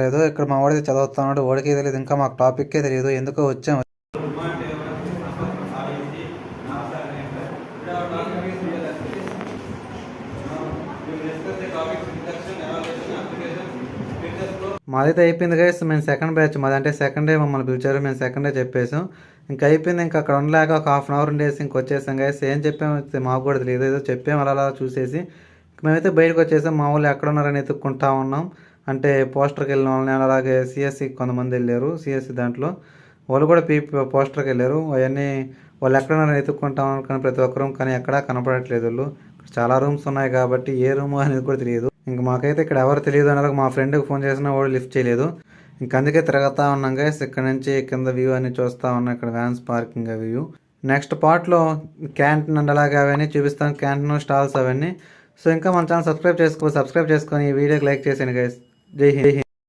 లేదు. ఇక్కడ మా వాడితే చదువుతున్నాడు, వాడికి తెలియదు, ఇంకా మాకు టాపిక్కే తెలియదు, ఎందుకో వచ్చాము. మాదైతే అయిపోయింది గైస్. మేము సెకండ్ బ్యాచ్, మాది అంటే సెకండ్ డే మమ్మల్ని పిలిచారు, మేము సెకండ్ డే చెప్పేసాం. ఇంకా అయిపోయింది. ఇంకా అక్కడ ఉండలేక ఒక హాఫ్ అన్ అవర్ ఉండేసి ఇంకొచ్చేసాం గైస్. ఏం చెప్పాము మాకు కూడా తెలియదు, ఏదో చెప్పాము అలా చూసేసి మేమైతే బయటకు వచ్చేసాం. మా వాళ్ళు ఎక్కడ ఉన్నారని ఎత్తుక్కుంటా ఉన్నాం. అంటే పోస్టర్కి వెళ్ళిన వాళ్ళని, అలాగే సిఎస్సి కొంతమంది వెళ్ళారు, సిఎస్సి దాంట్లో వాళ్ళు కూడా పోస్టర్కి వెళ్ళారు. అవన్నీ వాళ్ళు ఎక్కడ ఉన్నారని ఎత్తుక్కుంటా ఉన్నారు, కానీ ప్రతి ఒక్క రూమ్ కానీ ఎక్కడా కనపడట్లేదు. వాళ్ళు చాలా రూమ్స్ ఉన్నాయి కాబట్టి ఏ రూమ్ అనేది కూడా తెలియదు. ఇంక మాకైతే ఇక్కడ ఎవరు తెలియదు అన్నారు. మా ఫ్రెండ్కి ఫోన్ చేసినా వాడు లిఫ్ట్ చేయలేదు. ఇంక అందుకే తిరుగుతూ ఉన్నాం గైస్. ఇక్కడ నుంచి కింద వ్యూ అని చూస్తూ ఉన్నాం, ఇక్కడ వ్యాన్స్ పార్కింగ్ వ్యూ. నెక్స్ట్ పార్ట్లో క్యాంటీన్ అండ్ అలాగే అవన్నీ చూపిస్తాను, క్యాంటీన్ స్టాల్స్ అవన్నీ. సో ఇంకా మన ఛానల్ సబ్స్క్రైబ్ చేసుకొని ఈ వీడియోకి లైక్ చేసాను గైస్. జై హింద్.